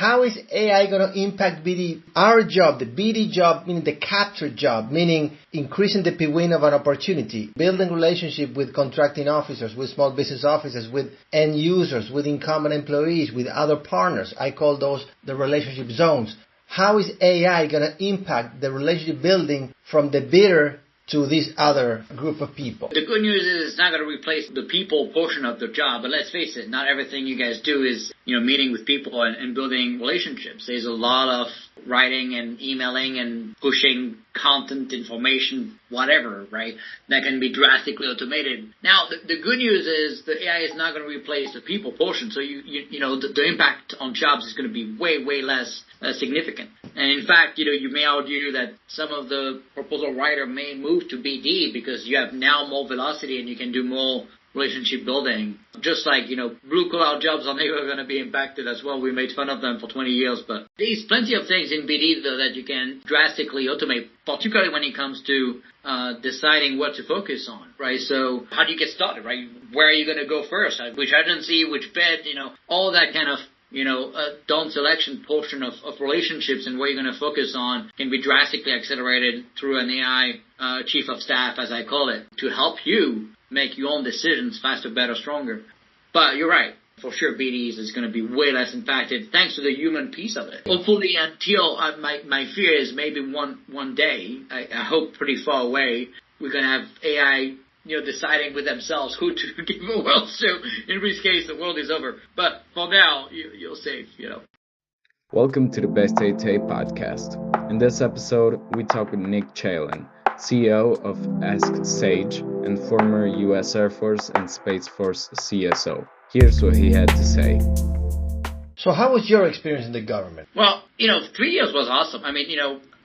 how is AI going to impact BD? Our job, the BD job, meaning the capture job, meaning increasing the P-win of an opportunity, building relationship with contracting officers, with small business officers, with end users, with incumbent employees, with other partners. I call those the relationship zones. How is AI going to impact the relationship building from the bidder to this other group of people? The good news is it's not going to replace the people portion of the job, but let's face it, not everything you guys do is, meeting with people and building relationships. There's a lot of writing and emailing and pushing content, information, whatever, right? That can be drastically automated. Now, the good news is the AI is not going to replace the people portion, so the impact on jobs is going to be way, way less significant. And in fact, you may argue that some of the proposal writer may move to BD because you have now more velocity and you can do more relationship building. Just like, blue-collar jobs are never going to be impacted as well. We made fun of them for 20 years. But there's plenty of things in BD, though, that you can drastically automate, particularly when it comes to deciding what to focus on, right? So how do you get started, right? Where are you going to go first? Which agency, which bid, all that kind of down selection portion of relationships and where you're going to focus on can be drastically accelerated through an AI chief of staff, as I call it, to help you make your own decisions faster, better, stronger. But you're right. For sure, BDs is going to be way less impacted thanks to the human piece of it. Hopefully, until my fear is maybe one day, I hope pretty far away, we're going to have AI deciding with themselves who to give the world to. In which case, the world is over. But for now, you're safe, Welcome to the Best 8 podcast. In this episode, we talk with Nic Chaillan, CEO of Ask Sage and former U.S. Air Force and Space Force CSO. Here's what he had to say. So how was your experience in the government? Well, 3 years was awesome. I mean,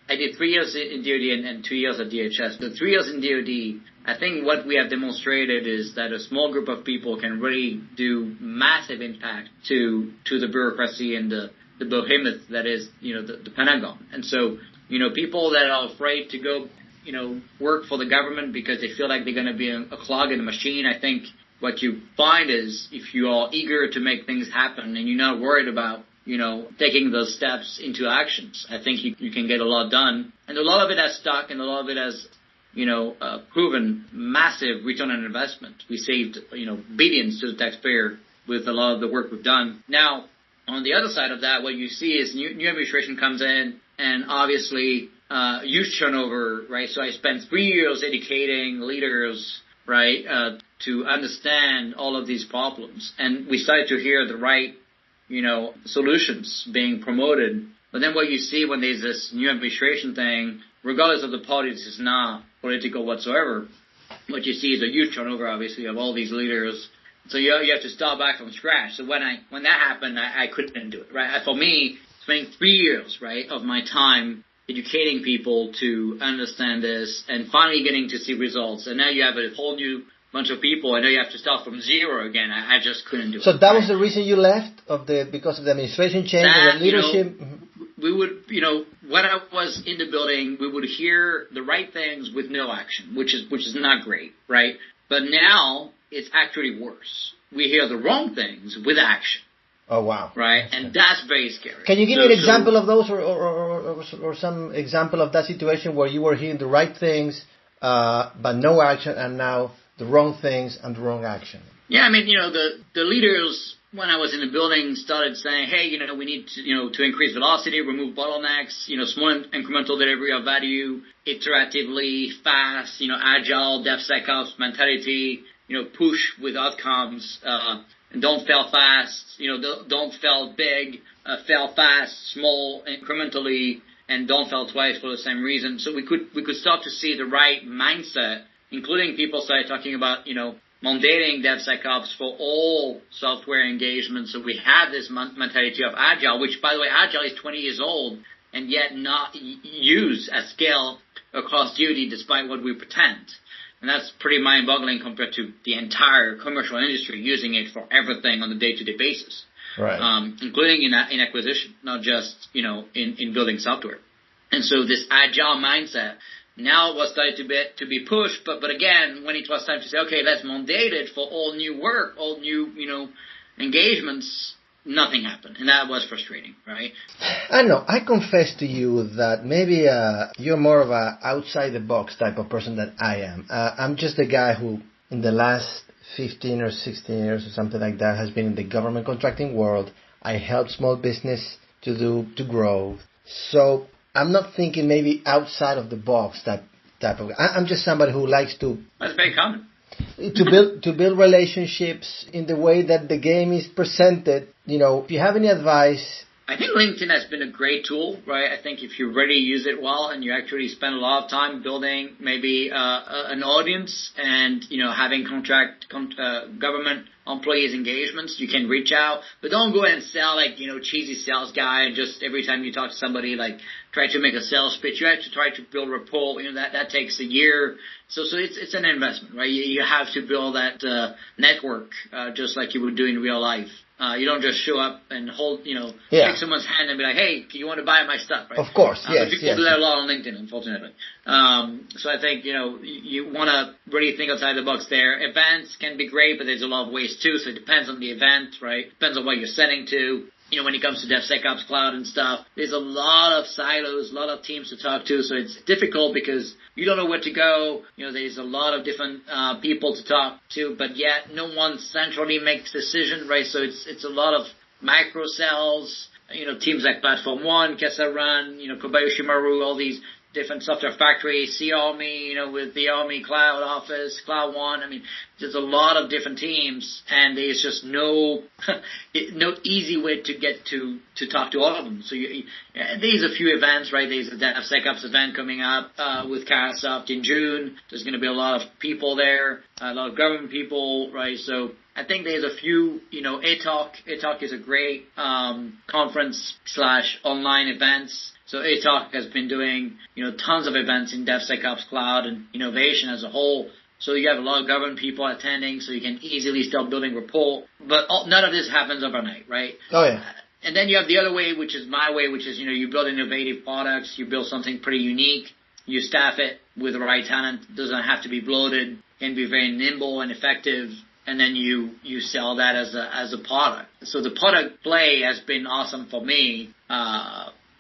I did 3 years in DOD and 2 years at DHS. The 3 years in DOD, I think what we have demonstrated is that a small group of people can really do massive impact to the bureaucracy and the behemoth that is, the Pentagon. And so, people that are afraid to go, work for the government because they feel like they're going to be a clog in the machine, I think what you find is if you are eager to make things happen and you're not worried about, taking those steps into actions, I think you can get a lot done. And a lot of it has stuck and a lot of it has, proven massive return on investment. We saved, billions to the taxpayer with a lot of the work we've done. Now, on the other side of that, what you see is new administration comes in and obviously huge turnover, right? So I spent 3 years educating leaders, right, to understand all of these problems. And we started to hear the right, solutions being promoted. But then what you see when there's this new administration thing, regardless of the party, this is not political whatsoever. What you see is a huge turnover, obviously, of all these leaders. So you have to start back from scratch. So when that happened, I couldn't do it, right? For me, spending 3 years, right, of my time educating people to understand this and finally getting to see results. And now you have a whole new bunch of people, and now you have to start from zero again. I just couldn't do it. So that was the reason you left, because of the administration change and the leadership? We would, when I was in the building, we would hear the right things with no action, which is not great, right? But now it's actually worse. We hear the wrong things with action. Oh, wow. Right? And that's very scary. Can you give me an example of those or some example of that situation where you were hearing the right things, but no action, and now the wrong things and the wrong action? Yeah, I mean, the leaders, when I was in the building, started saying, hey, we need to increase velocity, remove bottlenecks, small incremental delivery of value, iteratively, fast, agile, DevSecOps mentality, push with outcomes, and don't fail fast, don't fail big, fail fast, small, incrementally, and don't fail twice for the same reason. So we could start to see the right mindset, including people started talking about, mandating DevSecOps for all software engagements. So we have this mentality of Agile, which, by the way, Agile is 20 years old and yet not used at scale across DoD despite what we pretend. And that's pretty mind-boggling compared to the entire commercial industry using it for everything on a day-to-day basis, right? Including in acquisition, not just, in building software. And so this Agile mindset now was started to be pushed, but again, when it was time to say, okay, let's mandate it for all new work, all new, engagements, nothing happened. And that was frustrating, right? I know. I confess to you that maybe you're more of a outside-the-box type of person than I am. I'm just a guy who, in the last 15 or 16 years or something like that, has been in the government contracting world. I help small business to grow. So I'm not thinking maybe outside of the box type of. I'm just somebody who likes to. That's very common. to build relationships in the way that the game is presented. If you have any advice. I think LinkedIn has been a great tool, right? I think if you really use it well and you actually spend a lot of time building maybe an audience and, having government employees engagements, you can reach out. But don't go and sell cheesy sales guy and just every time you talk to somebody, try to make a sales pitch. You have to try to build rapport. That takes a year. So it's an investment, right? You have to build that network just like you would do in real life. You don't just show up and hold, shake someone's hand and be like, hey, you want to buy my stuff, right? Of course, yes. But people do that a lot on LinkedIn, unfortunately. So I think, you want to really think outside the box there. Events can be great, but there's a lot of ways too, so it depends on the event, right? Depends on what you're setting to. When it comes to DevSecOps Cloud and stuff, there's a lot of silos, a lot of teams to talk to, so it's difficult because you don't know where to go. There's a lot of different people to talk to, but yet no one centrally makes decision, right? So it's a lot of micro cells, teams like Platform One, Kesaran, Kobayashi Maru, all these different software factories, See Army, with the Army Cloud Office, Cloud One. There's a lot of different teams, and there's just no easy way to get to talk to all of them. So there's a few events, right? There's a DevSecOps event coming up with Carasoft in June. There's going to be a lot of people there, a lot of government people, right? So I think there's a few, ATalk. ATalk is a great conference/online events. So ATalk has been doing, tons of events in DevSecOps Cloud and innovation as a whole. So you have a lot of government people attending, so you can easily start building rapport. But none of this happens overnight, right? Oh, yeah. And then you have the other way, which is my way, which is, you build innovative products, you build something pretty unique, you staff it with the right talent, it doesn't have to be bloated, can be very nimble and effective, and then you sell that as a product. So the product play has been awesome for me.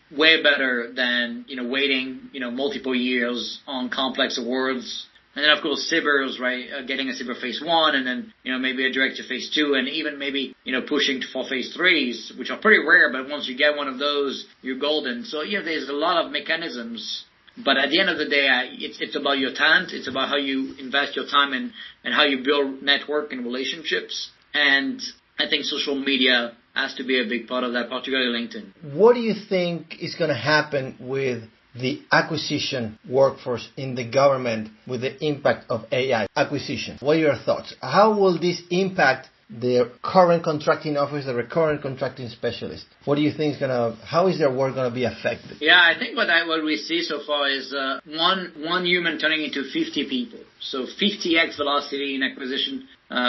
Way better than, waiting, multiple years on complex awards. And then, of course, SIBRs, right, getting a SIBR phase 1 and then, maybe a director phase 2 and even maybe, pushing for phase 3s, which are pretty rare, but once you get one of those, you're golden. So, there's a lot of mechanisms. But at the end of the day, it's about your talent. It's about how you invest your time and how you build network and relationships. And I think social media has to be a big part of that, particularly LinkedIn. What do you think is going to happen with the acquisition workforce in the government with the impact of AI acquisition? What are your thoughts? How will this impact the current contracting officer, the current contracting specialist? What do you think how is their work going to be affected? Yeah, I think what we see so far is one human turning into 50 people. So 50x velocity in acquisition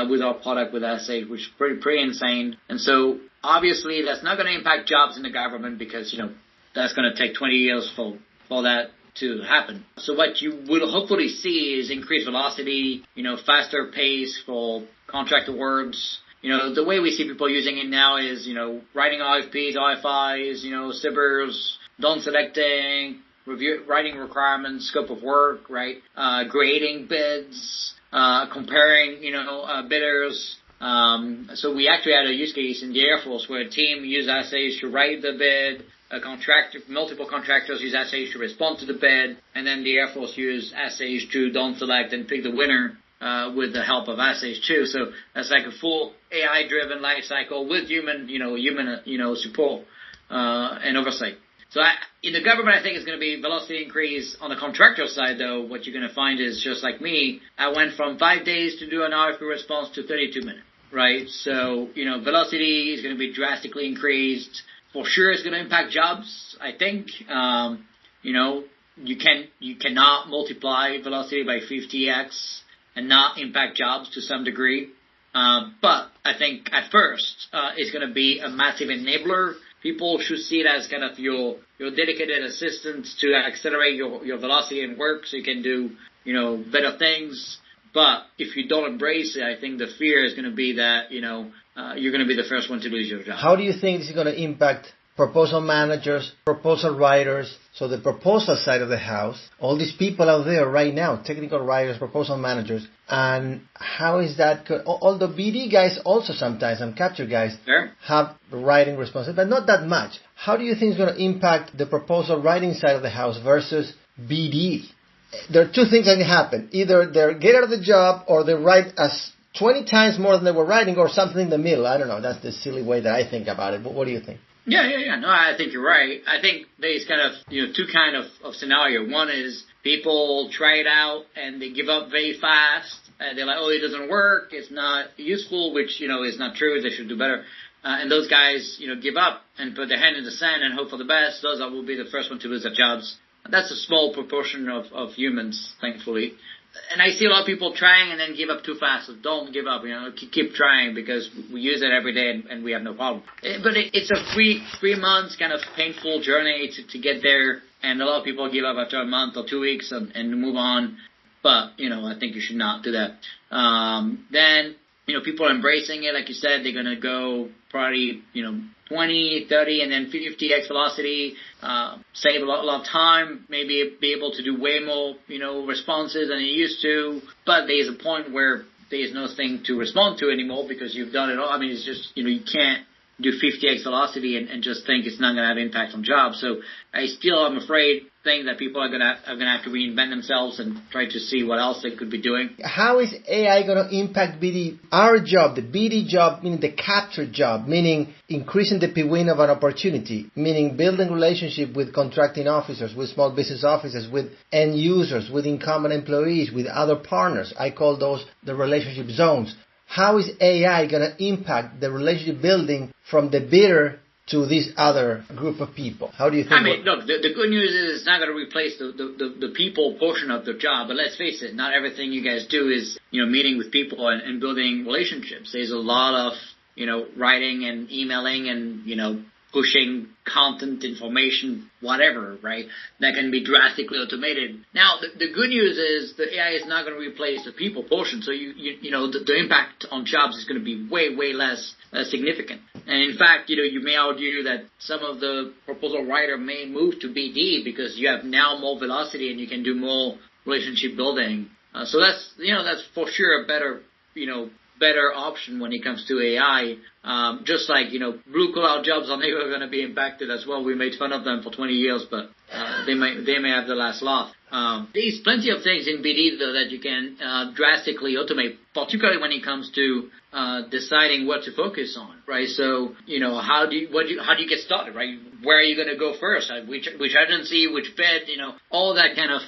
with our product with S8, which is pretty insane. And so obviously that's not going to impact jobs in the government because, that's going to take 20 years for that to happen. So what you will hopefully see is increased velocity, faster pace for contract awards. The way we see people using it now is, writing RFPs, RFIs, SIBRs, down selecting, writing requirements, scope of work, right? Grading bids, comparing, bidders. So we actually had a use case in the Air Force where a team used essays to write the bid, multiple contractors use essays to respond to the bid, and then the Air Force used essays to down select and pick the winner with the help of essays too. So that's like a full AI-driven life cycle with human support and oversight. So in the government, I think it's going to be velocity increase. On the contractor side, though, what you're going to find is just like me, I went from 5 days to do an RFP response to 32 minutes, right? So, velocity is going to be drastically increased. For sure, it's going to impact jobs, I think. You cannot multiply velocity by 50x and not impact jobs to some degree. But I think at first, it's going to be a massive enabler. People should see it as kind of your dedicated assistant to accelerate your velocity and work so you can do, better things. But if you don't embrace it, I think the fear is going to be that, you're going to be the first one to lose your job. How do you think this is going to impact proposal managers, proposal writers, so the proposal side of the house, all these people out there right now, technical writers, proposal managers, and how is that, although BD guys also sometimes, and capture guys, Sure. have writing responsibility, but not that much. How do you think it's going to impact the proposal writing side of the house versus BD? There are two things that can happen. Either they get out of the job or they write as 20 times more than they were writing, or something in the middle. I don't know. That's the silly way that I think about it. But what do you think? Yeah. No, I think you're right. I think there's kind of, two kind of scenario. One is people try it out and they give up very fast. They're like, oh, it doesn't work. It's not useful, which, is not true. They should do better. And those guys, give up and put their hand in the sand and hope for the best. Those will be the first one to lose their jobs. That's a small proportion of humans, thankfully. And I see a lot of people trying and then give up too fast. So don't give up, keep trying, because we use it every day and we have no problem. But it's a 3 months kind of painful journey to get there. And a lot of people give up after a month or 2 weeks and move on. But, I think you should not do that. Then, people are embracing it. Like you said, they're going to go probably, 20, 30, and then 50x velocity, save a lot of time, maybe be able to do way more, responses than you used to. But there's a point where there's nothing to respond to anymore because you've done it all. I mean, it's just, you can't do 50x velocity and just think it's not going to have impact on jobs. So I'm afraid, think that people are going to have to reinvent themselves and try to see what else they could be doing. How is AI going to impact BD? Our job, the BD job, meaning the capture job, meaning increasing the PWIN of an opportunity, meaning building relationship with contracting officers, with small business officers, with end users, with incumbent employees, with other partners. I call those the relationship zones. How is AI going to impact the relationship building from the bidder to this other group of people? How do you think? Look, the good news is it's not going to replace the people portion of the job. But let's face it, not everything you guys do is, meeting with people and building relationships. There's a lot of, writing and emailing and, pushing content, information, whatever, right? That can be drastically automated. Now, the good news is the AI is not going to replace the people portion. So the impact on jobs is going to be way less significant. And in fact, you may argue that some of the proposal writer may move to BD because you have now more velocity and you can do more relationship building. So that's for sure a better option when it comes to AI. Just like, blue collar jobs are never going to be impacted as well. We made fun of them for 20 years, but they may have the last laugh. There's plenty of things in BD though that you can drastically automate, particularly when it comes to deciding what to focus on, right? So, how do you get started, right? Where are you going to go first? Which agency, which bid, all that kind of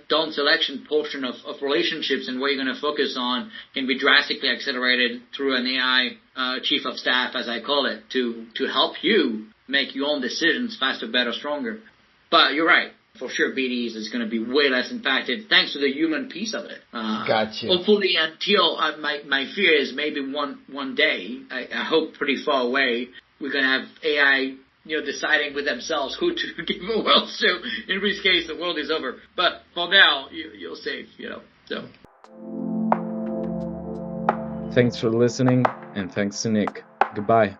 down selection portion of relationships and where you're going to focus on can be drastically accelerated through an AI chief of staff, as I call it, to help you make your own decisions faster, better, stronger. But you're right. For sure, BDs is going to be way less impacted thanks to the human piece of it. Gotcha. Hopefully, until my fear is maybe one day, I hope pretty far away, we're going to have AI deciding with themselves who to give a world to, in which case the world is over. But for now, you're safe, so. Thanks for listening, and thanks to Nic. Goodbye.